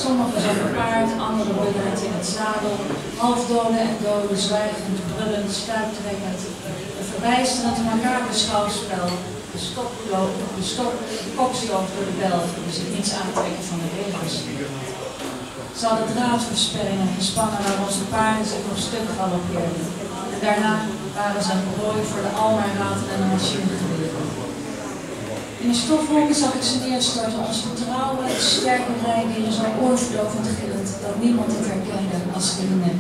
Sommigen zijn op paard, anderen ridderend in het zadel, halfdoden en doden, zwijgend, brullend, stuiptrekkend, een verbijsterend makaber schouwspel, de kopsloop door de Belgen, die zich niets aantrekken van de regels. Ze hadden draadversperringen gespannen waar onze paarden zich nog stuk galoppeerden. En daarna waren ze een prooi voor de almaar ratelende machinegeweren. In de stofwolken zag ik ze neerstorten, ons vertrouwen, sterke rijdieren zo oorverdovend gillend dat niemand het herkende als Rinne.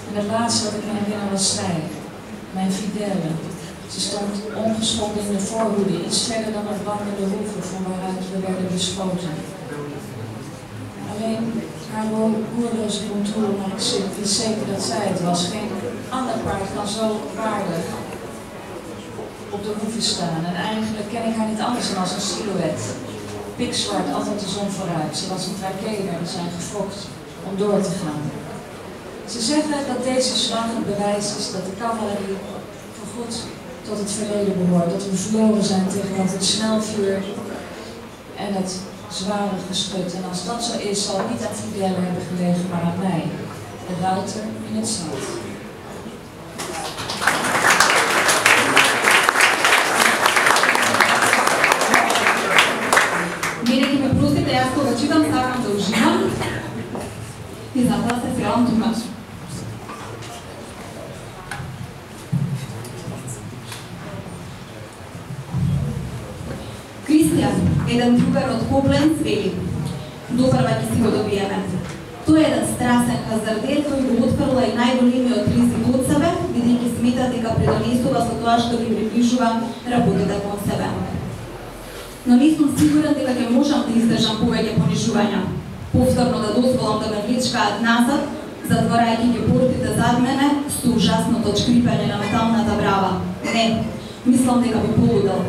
En het laatste wat ik me herinner was zij, mijn fidèle. Ze stond ongeschonden in de voorhoede, iets verder dan de brandende hoeven van waaruit we werden beschoten. Alleen haar roerloze contour maakt wist zeker dat zij het was. Geen ander paard kan zo waardig op de hoeven staan. En eigenlijk ken ik haar niet anders dan als een silhouet. Pikzwart, altijd de zon vooruit. Ze was een trakeler, die zijn gefokt om door te gaan. Ze zeggen dat deze slag het bewijs is dat de cavalerie voorgoed tot het verleden behoort. Dat we verloren zijn tegenover het snelvuur en het zware geschut. En als dat zo is, zal het niet aan Fidèle hebben gelegen, maar aan mij, de ruiter in het zand. Mire ki me prostite, jaz ko ga čitam, stavljam da uživam i zato se sjavam tumač. Kristjan, jedan drugar od Koblenc, veli: Doprva, ki si ga dobijeme. To je jedan strasen hazarder, koji bo odprla i najbolimi odkrizi od sebe, vidiki smetati ga predonesova so to, što ki približuva работите kod sebe. No nisam siguran дека ќе можам да издржам повеќе понижувања. Повторно да дозволам да ме влечкаат назад, затворајќи ги портите зад мене со ужасното шкрипање на металната брава. Не, мислам дека би полудел.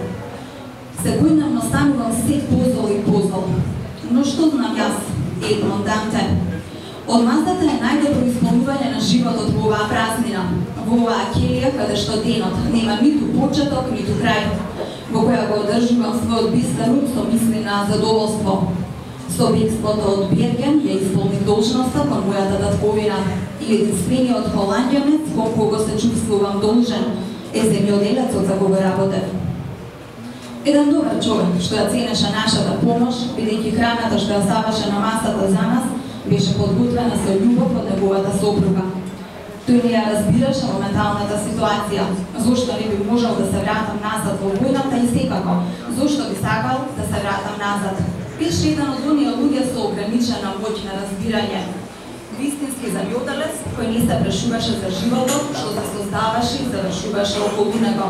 Секојдневно станувам сет позол и позол. Но што знам јас, Едмонд Данте? Одмаздата е најдобро исполнување на животот во оваа празнина, во оваа келија каде што денот нема ниту почеток, ниту крај, во која го одржувам својот бистар ум со мисли на задоволство. Со бегството од Берген ја исполних должноста кон мојата татковина и единствениот холанѓанец кон кого се чувствувам должен е земјоделецот за кого работев. Еден добар човек што ја ценеше нашата помош, бидејќи храната што ја ставаше на масата за нас беше подготвена со љубов од неговата сопруга. Тој не ја разбираше моменталната ситуација, зошто не би можел да се вратам назад во војната и секако, зошто би сакал да се вратам назад. Беше еден од оние луѓе со ограничена моќ на разбирање. Вистински земјоделец кој не се прашуваше за животот што се создаваше и завршуваше околу него.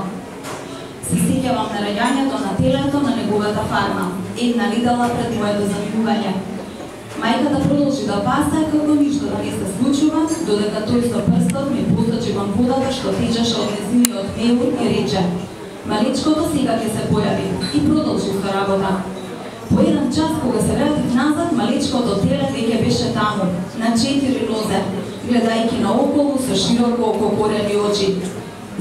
Се сеќавам на раѓањето на телето на неговата фарма, една недела пред моето заминување. Мајката продолжи да пасае како ништо да не се случува, додека тој со прстот ми посочи кон водата што течеше од нејзиниот меур и рече: Малечкото сега ќе се појави, и продолжи со работа. По еден час кога се вратив назад, малечкото теле веќе беше таму, на 4 нозе, гледајќи наоколу со широко ококорени очи.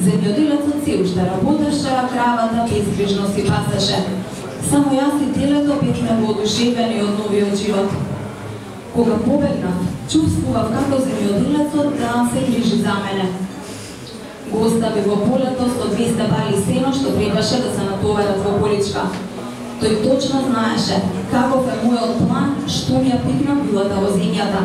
Земјоделецот се уште работеше, а кравата безгрижно си пасеше. Само јас и телето бевме воодушевени од новиот живот. Кога побегнав, чувствував како земјоделецот да се грижи за мене. Го остави во полето со 200 бали сено што требаше да се натоварат во количка. Тој точно знаеше каков е мојот план, што ми ја пикна билата во земјата.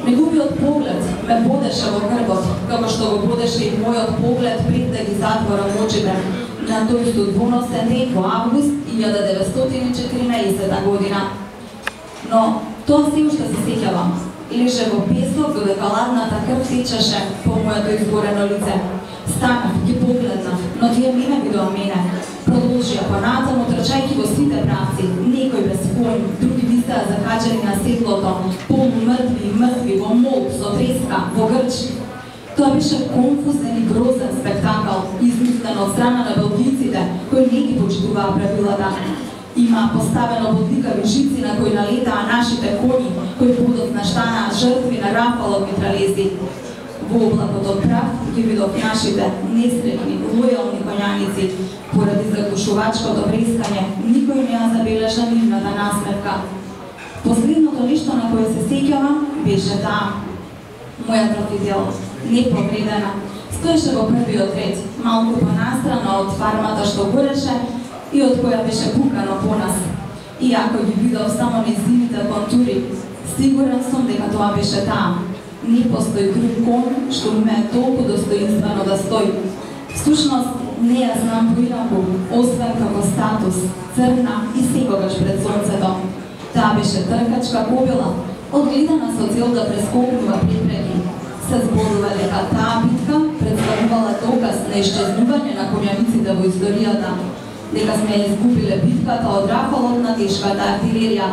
Неговиот поглед ме бодеше во грбот, како што го бодеше и мојот поглед пред да ги затворам очите на тој судбоносен ден во август 1914 година. Но тоа се уште се сеќавам. Леже во песок додека ладната крв течеше по моето изгорено лице. Станав, ги погледнав, но тие не ме видоа мене. Продолжија понатаму, трчајќи во сите правци, некој без конј, други висеа закачени на седлото, полу мртви, во мол, со треска, во грч. Тоа беше конфузен и грозен спектакл, измислен од страна на белгиците, кои не ги почитуваа правилата. Има поставено бодликави жици на кои налетаа нашите коњи, кои подоснащанаа жртви на рафалот митралези. Во облакот од прав ги видов нашите несретни, лојални коњаници. Поради заглушувачкото брескање, никој не ја забележа нивната насмевка. Последното нешто на кое се сеќавам беше таа. Мојата Фидел, непогредена, стоеше во првиот ред, малку понастрана од фармата што гореше и од која беше пукано по нас. Иако ги видов само нејзините контури, сигурен сум дека тоа беше таа. Не постои друг кон што умее толку достоинствено да стои. Всушност, не ја знам поинаку, освен како статус, црна и секогаш пред сонцето. Таа беше тркачка кобила, одгледана со цел да прескокнува препреки. Се зборува дека таа битка представувала доказ на исчезнување на конјаниците во историјата, дека сме изгубиле битката од рафалот на тешката артилерија.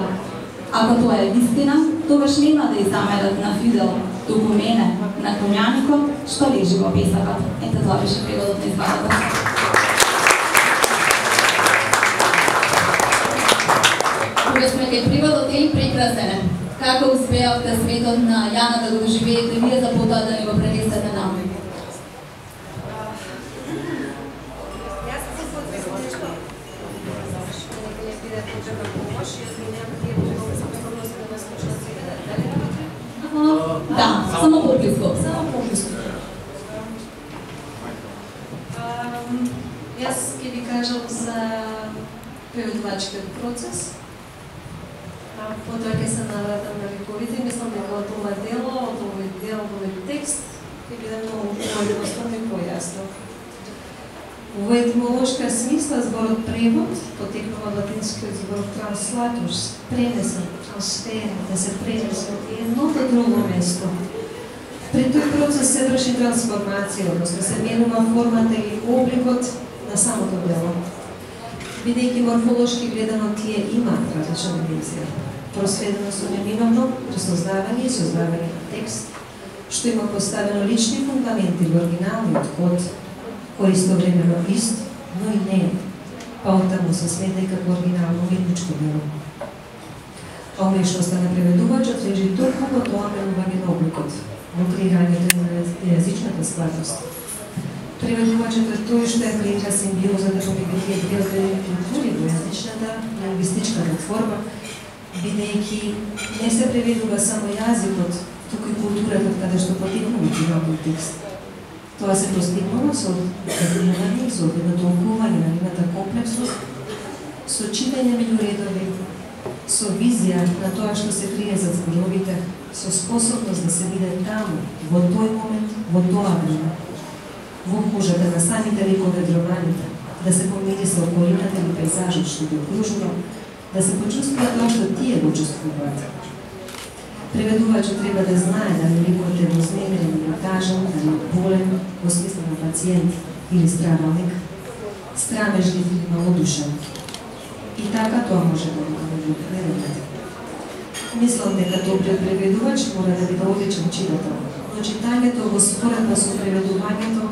Ако тоа е вистина, тогаш нема да замерат на Фидел, туку мене, на конјаникот, што лежи во песакот. Ете, тоа беше преводот на извадата. Кога сме кај преводот е прекрасен. Како успеавте светот на Јана да го живеете вие за потоа да ни го пренесете нам? Да, само поблиско. Јас ќе ви кажам за преведувачкиот процес. Потоа ќе се навратам на ликовите. Мислам дека од ова дело, од овој текст, ќе биде многу поедноставно и појасно. Во етимолошка смисла зборот превод потекнува од латинскиот збор translatus, пренесен, трансфер, да се пренесе од едно до друго место. При тој процес се врши трансформација, односно се менува формата или обликот на самото дело. Бидејќи морфолошки гледано тие имаат различна dimenzија. Просведено со неминовно распознавање и создавање на текст, што има поставено лични фундаменти во оригиналниот код, кој истовремено ист, но и не е, па оттаму се смета и како оригинално уметничко дело. А умешноста на преведувачот лежи толку во тоа менување на обликот, во креирањето на јазичната складност. Преведувачот е тој што ја креира симбиозата помеѓу тие две одделени култури во јазичната лингвистичката форма, бидејќи не се преведува само јазикот, туку и културата каде што потекнува оригиналниот текст. Тоа се постигнува со дефинирање и со толкување на нивната комплексност, со читање меѓу редови, со визија на тоа што се крие зад зборовите, со способност да се биде таму, во тој момент, во тоа време, во кожата на самите ликови од романите, да се помири со околината или пейзажот што ги окружува, да се почувствува тоа што тие го чувствуваат. Преведувачот треба да знае дали ликот е вознемирен или тажен, дали е болен, во смисла на пациент или страдалник, страмежлив или малодушен. И така тоа може да го преведат. Мислам дека добриот преведувач мора да биде одличен читател, но читањето во споредба со преведувањето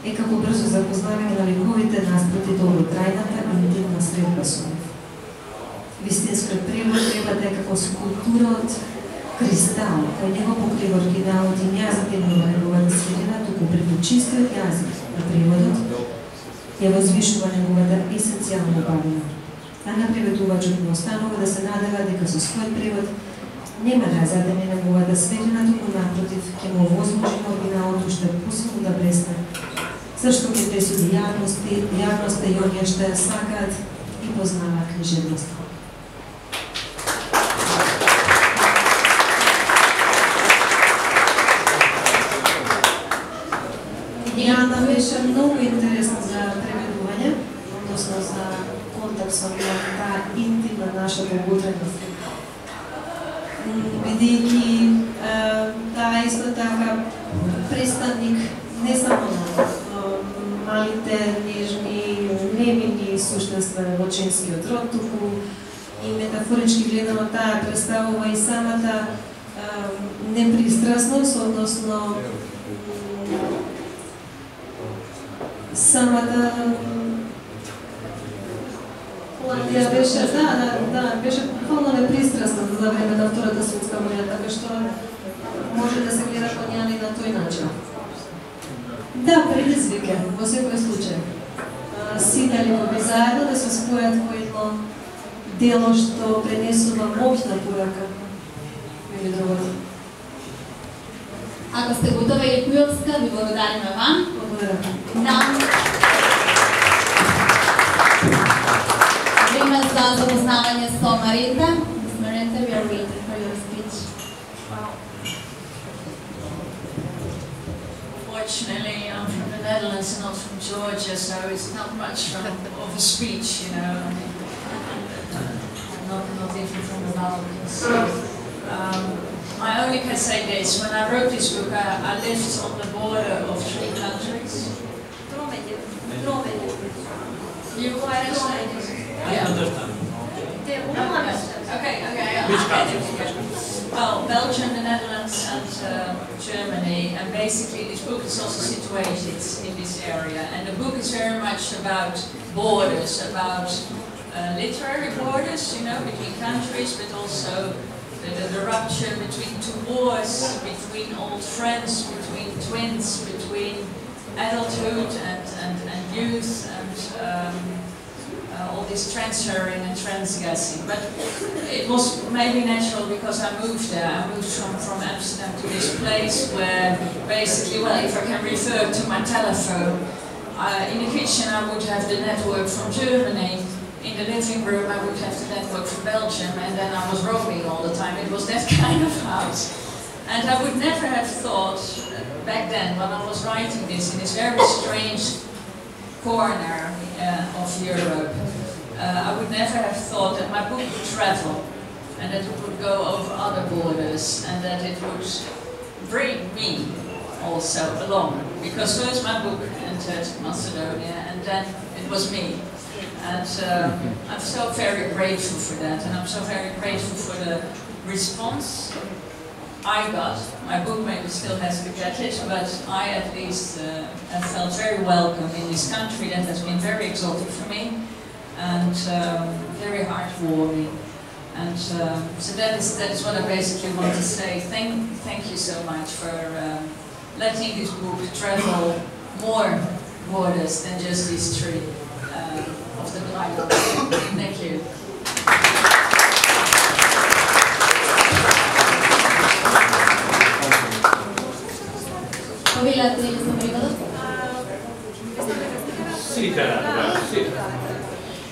е како брзо запознавање на ликовите наспроти долготрајната и интимна средба со нив. Вистинскиот превод треба да е како скулптура од кристал, кој не го покрива оригиналот и нејазитивно неговата средина, туку преку чистиот јазик на преводот ја возвишува неговата есенцијална убавина. А на преведувачот му останува да се надева дека со свој превод нема да задеме неговата средина, туку напротив ќе му возможи на оригиналот уште посилно да блесне, зашто ќе пресуди јавноста и оние што ја сакаат и познава книжевноста. Јана беше многу интересна за преведување, односно за контекстот на таа интимна наша долготрајност. Бидејќи таа исто така представник не само на малите, нежни, невинни суштества во женскиот род, туку и метафорички гледано таа представува и самата непристрасност, односно самата Холандија беше, беше буквално непристрасна за време на Втората светска војна, така што може да се гледа кон Јана и на тој начин. Да, предизвика во секој случај. Сите ликови заедно да се спојат во едно дело што пренесува моќна порака меѓу другото. Ако сте готови или Кујовска, ви благодариме вам. Благодарам. Време за запознавање со Марита. Marita, we are waiting for your speech. Wow. Fortunately, I'm from the Netherlands and not from Georgia, so it's not much of a speech, you know. Not even from the Balkans. I only can say this: when I wrote this book, I lived on the border of 3 countries. You quite understand? Okay. Which countries? Well, Belgium, the Netherlands, and Germany. And basically, this book is also situated in this area. And the book is very much about borders, about literary borders, you know, between countries, but also the rupture between 2 wars, between old friends, between twins, between adulthood and youth, and all this transferring and transgassing. But it was maybe natural because I moved there. I moved from Amsterdam to this place where basically, well, if I can refer to my telephone, in the kitchen I would have the network from Germany. In the living room, I would have the network from Belgium, and then I was roaming all the time. It was that kind of house. And I would never have thought, back then, when I was writing this, in this very strange corner of Europe, I would never have thought that my book would travel, and that it would go over other borders, and that it would bring me also along. Because first my book entered Macedonia, and then it was me. And I'm so very grateful for that, and I'm so very grateful for the response I got. My book maybe still has to get it, but I at least have felt very welcome in this country that has been very exotic for me, and very heartwarming. And so that is what I basically want to say. Thank you so much for letting this book travel more borders than just these 3. Of the Bible. Thank you. Повелате ли се преводот?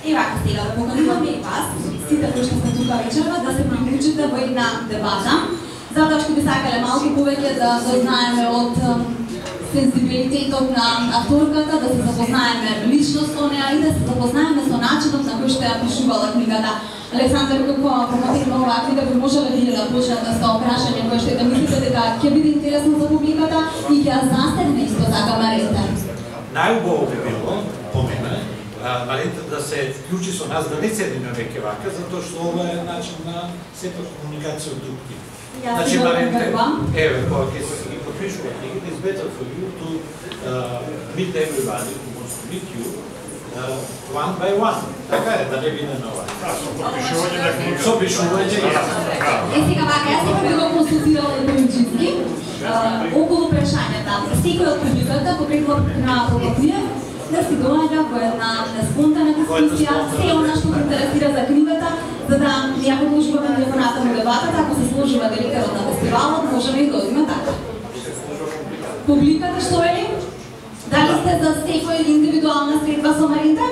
И вака сега да покануваме и вас, сите кои што сте тука вечерва, да се приклучите во една дебата. Затоа што би сакале малку повеќе да знаеме од сензибилитетот на авторката, да се запознаеме лично со неа и да се запознаеме со начинот на кој што ја пишувала книгата. Александър, како промотираме оваа книга, би можеле вие да почнете со прашање кое што да мислите дека ќе биде интересно за публиката и ќе ја застегне исто така Марита? Најубаво би било, по мене, Марита да се вклучи со нас, да не седиме веќе вака, затоа што ова е начин на сепак комуникација од друг тип. Значи, Марита, еве, кога ќе се ги подпишува книгите, it's better for you to meet everybody who wants to meet you one by one. Така е, да не биде на ова. Со пишување, И сега вака, јас сепак би го консултирала економически околу прашањата. Секој од публиката, по предлог на Прокопиев, да си доаѓа во една спонтана дискусија, се она што го интересира за книгата, за да ја продолжуваме да го натаму дебатата. Ако се сложува директорот на фестивалот, можеме и да одиме така. Публиката што е ли? Дали сте за секој индивидуална средба со Марита?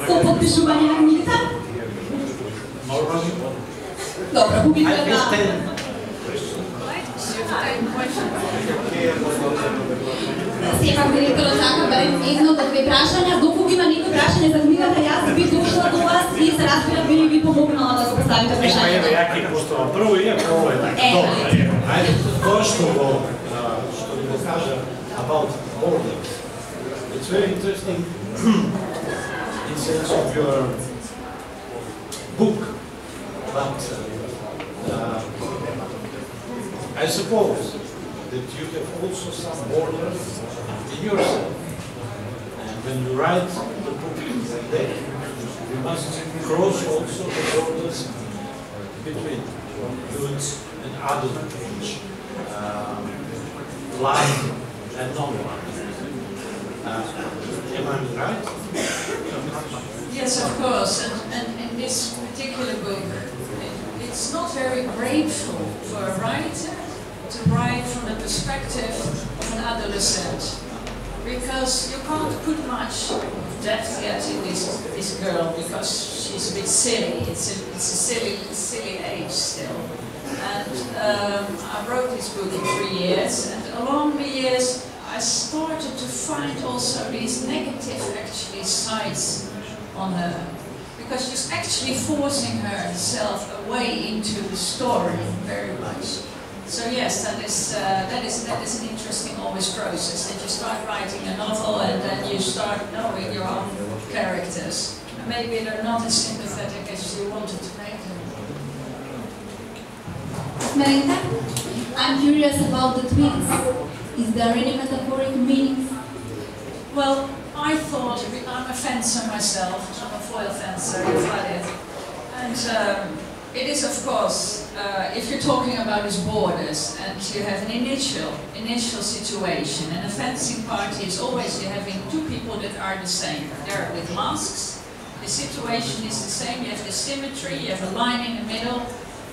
Со подпишување на книгите? Добро, публиката... Сепак директорот сака барем 1 до 2 прашања. Доколку има некој прашање за книгата, јас би дошла до вас и се разбира би ви помогнала да го поставите прашањето. Ја ќе поставам прво и ако ово е така. Ајде, тоа што ви го кажа about borders. It's very interesting in sense of your book, but I suppose that you have also some borders in yourself. And when you write the book like that, you must cross also the borders between goods and adulthood, life and non-life. Am I right? Yes, of course. And in this particular book, it's not very grateful for a writer to write from the perspective of an adolescent, because you can't put much depth yet in this girl, because she's a bit silly. It's a silly age still. And I wrote this book in 3 years, and along the years I started to find also these negative actually sides on her, because she's actually forcing herself away into the story very much. So yes, that is an interesting always process, that you start writing a novel and then you start knowing your own characters. Maybe they're not as sympathetic as you wanted to make them. Marita, I'm curious about the twins. Is there any metaphoric meaning? Well, I thought, I'm a fencer myself, I'm a foil fencer, and it is, of course, if you're talking about these borders and you have an initial situation, and a fencing party is always you're having two people that are the same. They're with masks, the situation is the same, you have the symmetry, you have a line in the middle,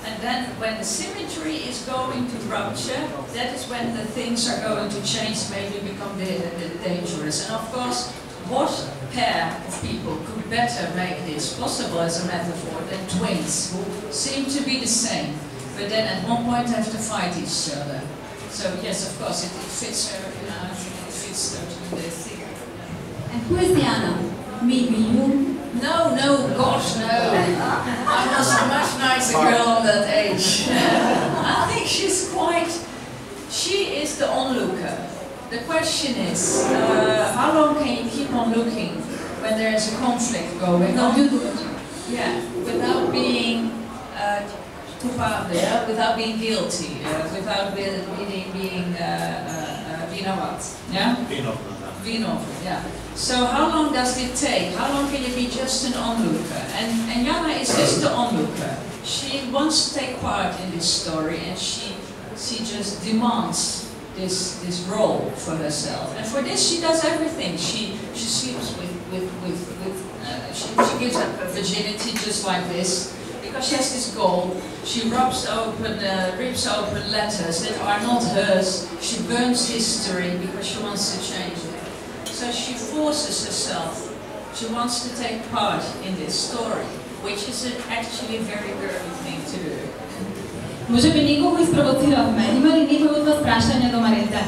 and then when the symmetry is going to rupture, that is when the things are going to change, maybe become dangerous. And of course, what pair of people could better make this possible as a metaphor than twins, who seem to be the same, but then at one point have to fight each other. So yes, of course, it fits her, it fits totally the thing. And who is Diana? Maybe you? No, gosh, no. I was a much nicer girl on that age. I think she is the onlooker. The question is, how long can you keep on looking when there is a conflict going on? Yeah, without being coupable, without being guilty, without being vinovat. Yeah? Vinovat, yeah. So how long does it take? How long can you be just an onlooker? And Jana is just the onlooker. She wants to take part in this story, and she just demands this role for herself. And for this she does everything. She sleeps she gives up her virginity just like this, because she has this goal. She rips open letters that are not hers. She burns history because she wants to change it. So she forces herself. She wants to take part in this story, which is actually a very girly thing to do. Може би никого изпровоцирахме. Има ли некој од вас прашање до Марите?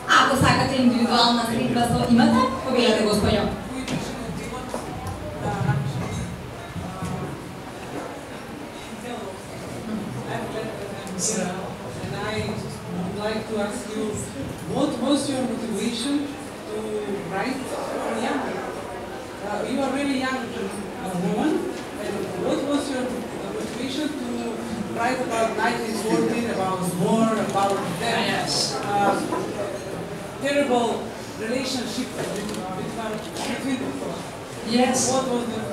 Ако сакате индивидуална средба со имате, повелете господјо. And I would like to ask you, what was your motivation to write for young? You are really young woman, and what was your motivation to write about 1914, about war, about death, Yes. Terrible relationship between people? Yes. What was your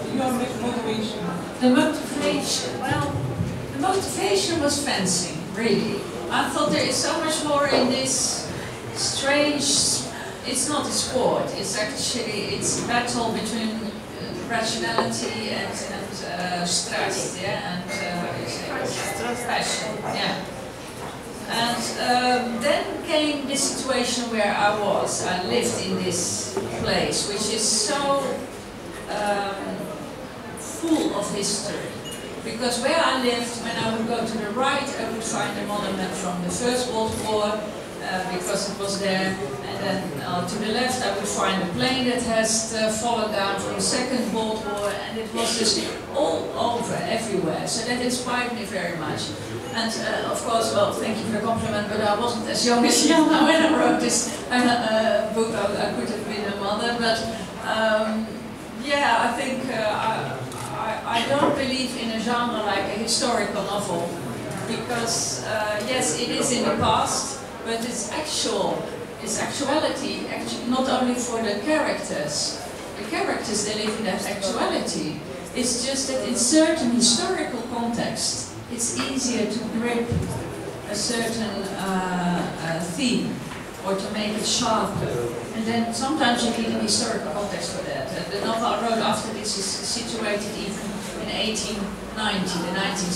motivation? The motivation, well, the motivation was fencing, really. I thought there is so much more in this strange, it's not a sport, it's actually, it's a battle between rationality and strast, yeah, and passion, yeah. And then came this situation where I lived in this place, which is so full of history. Because where I lived, when I would go to the right, I would find a monument from the First World War, because it was there. And then to the left, I would find a plane that has fallen down from the Second World War, and it was just all over, everywhere. So that inspired me very much. And of course, well, thank you for the compliment, but I wasn't as young as Jana when I wrote this book. I could have been a mother, but yeah, I think I don't believe in a genre like a historical novel, because yes, it is in the past, but it's actuality, not only for the characters. The characters, they live in that actuality. It's just that in certain historical context, it's easier to grip a certain theme. or to make it sharper. And then sometimes you need an historical context for that. The novel I wrote after this is situated even in 1890, the 1970s.